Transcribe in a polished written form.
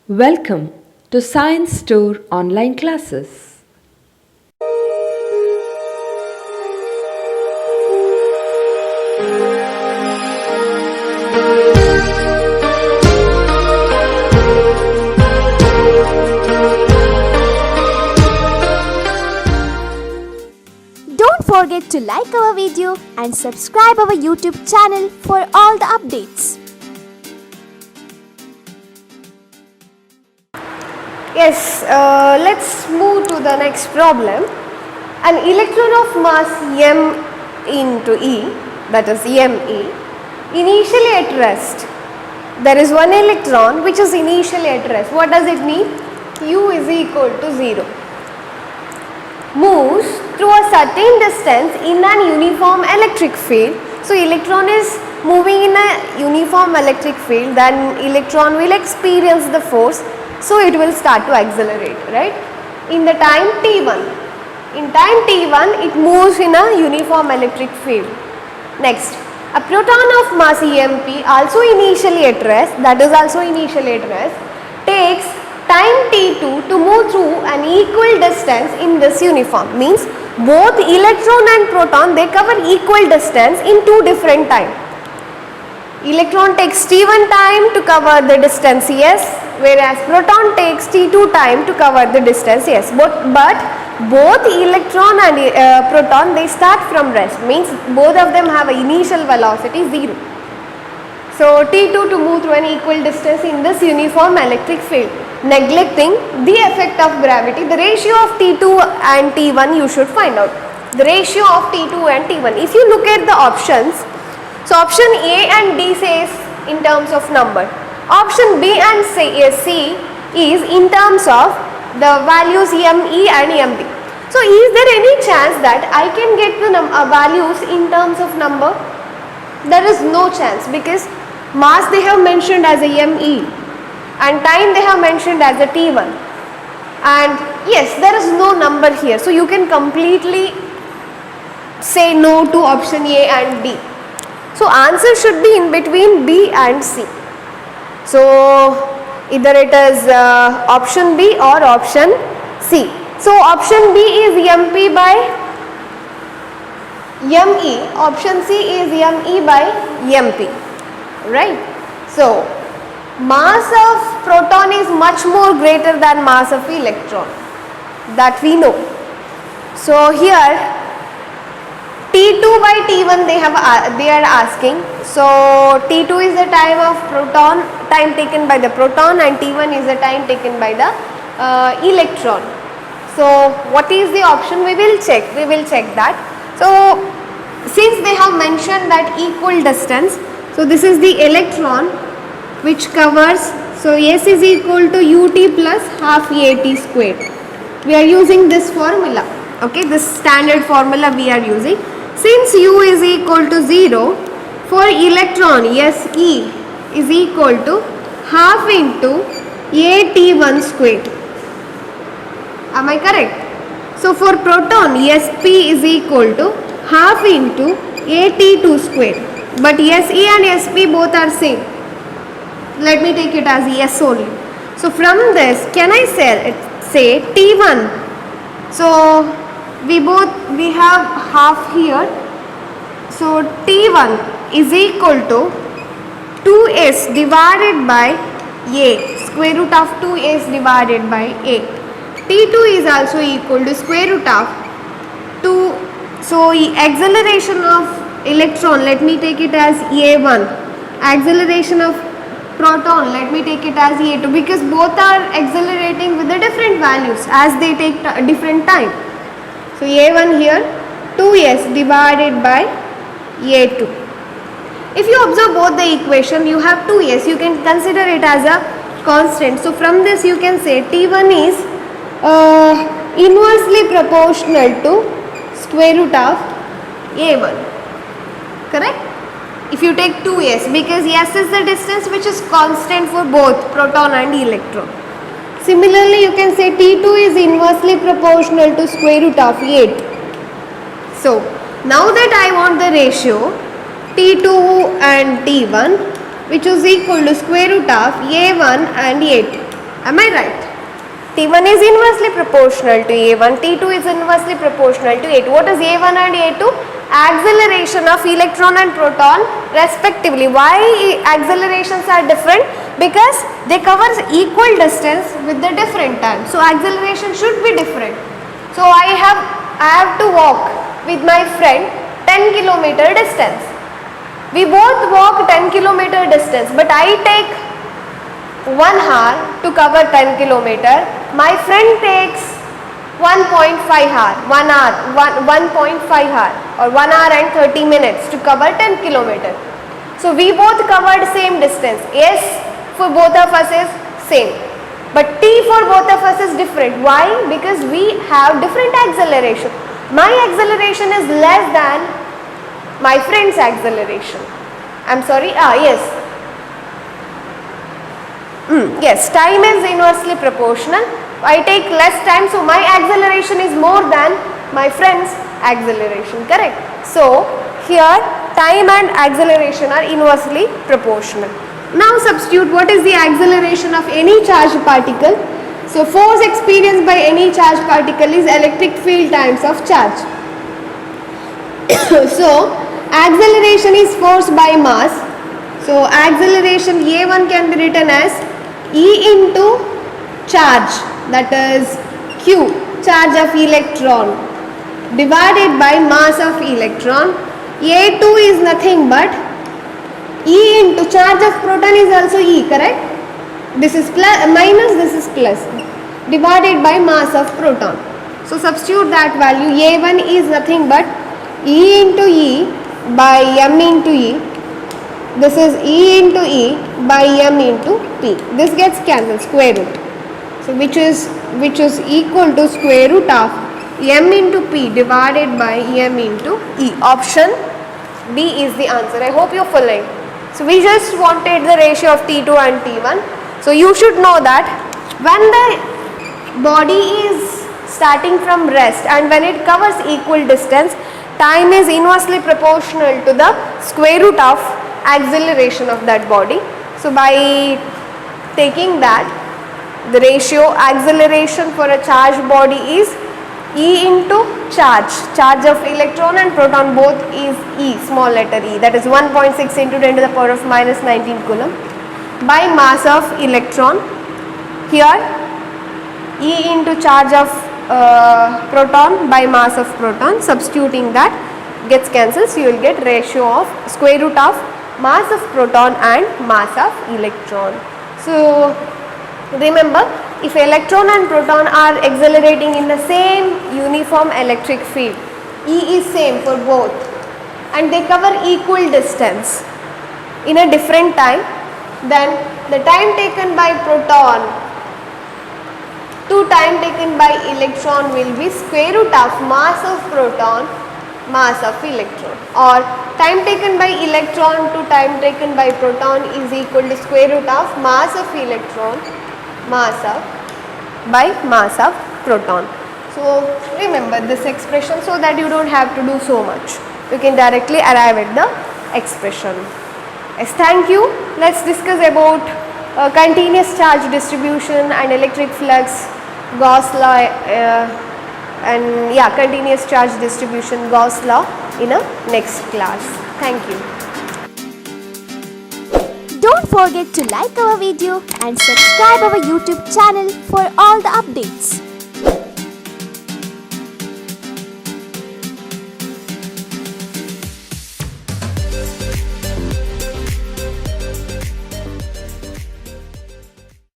Welcome to Science Store online classes. Don't forget to like our video and subscribe our YouTube channel for all the updates. Yes, let's move to the next problem. An electron of mass m into E, that is me, initially at rest. There is one electron which is initially at rest. What does it mean? U is equal to 0. Moves through a certain distance in an uniform electric field. So, electron is moving in a uniform electric field, then electron will experience the force. So, it will start to accelerate, right? In the time t1. In time t1, it moves in a uniform electric field. Next, a proton of mass emp, also initially at rest, that is also initially at rest, takes time t2 to move through an equal distance in this uniform. Means both electron and proton, they cover equal distance in two different time. Electron takes t1 time to cover the distance s, whereas proton takes t2 time to cover the distance s. But both electron and proton, they start from rest, means both of them have an initial velocity 0. So, t2 to move through an equal distance in this uniform electric field, neglecting the effect of gravity. The ratio of t2 and t1 you should find out. The ratio of t2 and t1. If you look at the options, so option A and D says in terms of number. Option B and C is in terms of the values me and mb. So is there any chance that I can get the values in terms of number? There is no chance, because mass they have mentioned as a me and time they have mentioned as a t1, and yes, there is no number here. So you can completely say no to option A and D. So answer should be in between B and C. So either it is option B or option C. So option B is mp by me, option C is me by mp, right? So mass of proton is much more greater than mass of electron, that we know. So here T2 by T1 they are asking. So T2 is the time of proton, time taken by the proton, and T1 is the time taken by the electron. So what is the option? We will check that. So since they have mentioned that equal distance, so this is the electron which covers, so S is equal to ut plus half at squared. We are using this formula, okay, this standard formula we are using. Since u is equal to 0, for electron Se is equal to half into at1 squared. Am I correct? So for proton, Sp is equal to half into at2 squared. But Se and Sp both are same. Let me take it as S only. So from this, can I say T1? So we have half here. So T1 is equal to 2s divided by a, square root of 2s divided by a. T2 is also equal to square root of 2. So acceleration of electron, let me take it as a1. Acceleration of proton, let me take it as a2, because both are accelerating with the different values as they take different time. So a1 here, 2s divided by a2. If you observe both the equation, you have 2s, you can consider it as a constant. So from this you can say T1 is inversely proportional to square root of a1, correct? If you take 2s, because s is the distance which is constant for both proton and electron. Similarly, you can say T2 is inversely proportional to square root of 8. So now that I want the ratio T2 and T1, which is equal to square root of a1 and a2. Am I right? T1 is inversely proportional to A1, T2 is inversely proportional to A2. What is A1 and A2? Acceleration of electron and proton respectively. Why accelerations are different? Because they cover equal distance with the different time. So acceleration should be different. So I have to walk with my friend 10 kilometer distance. We both walk 10 kilometer distance, but I take 1 hour to cover 10 kilometer. My friend takes 1.5 hour, 1.5 hour or 1 hour and 30 minutes to cover 10 kilometer. So we both covered same distance. S for both of us is same. But T for both of us is different. Why? Because we have different acceleration. My acceleration is less than my friend's acceleration. I'm sorry, yes. Yes, time is inversely proportional. I take less time, so my acceleration is more than my friend's acceleration, correct? So, here time and acceleration are inversely proportional. Now substitute what is the acceleration of any charged particle. So, force experienced by any charged particle is electric field times of charge. So, acceleration is force by mass. So, acceleration A1 can be written as E into charge, that is Q, charge of electron, divided by mass of electron. A2 is nothing but E into charge of proton is also E, correct? This is plus, minus, this is plus, divided by mass of proton. So substitute that value. A1 is nothing but E into E by M into E. This is E into E by M into P. This gets cancelled, square root. So which is equal to square root of M into P divided by M into E. Option B is the answer. I hope you're following. So we just wanted the ratio of T2 and T1. So you should know that when the body is starting from rest and when it covers equal distance, time is inversely proportional to the square root of acceleration of that body. So by taking that, the ratio acceleration for a charged body is E into charge of electron and proton both is E, small letter E, that is 1.6 into 10 to the power of minus 19 coulomb by mass of electron. Here E into charge of proton by mass of proton, substituting that gets cancelled, so you will get ratio of square root of mass of proton and mass of electron. So remember, if electron and proton are accelerating in the same uniform electric field, E is same for both and they cover equal distance in a different time, then the time taken by proton to time taken by electron will be square root of mass of proton, mass of electron, or time taken by electron to time taken by proton is equal to square root of mass of electron, mass of by mass of proton. So remember this expression so that you don't have to do so much. You can directly arrive at the expression. Yes, thank you. Let's discuss about continuous charge distribution and electric flux, Gauss law and continuous charge distribution, Gauss law in a next class. Thank you. Don't forget to like our video and subscribe our YouTube channel for all the updates.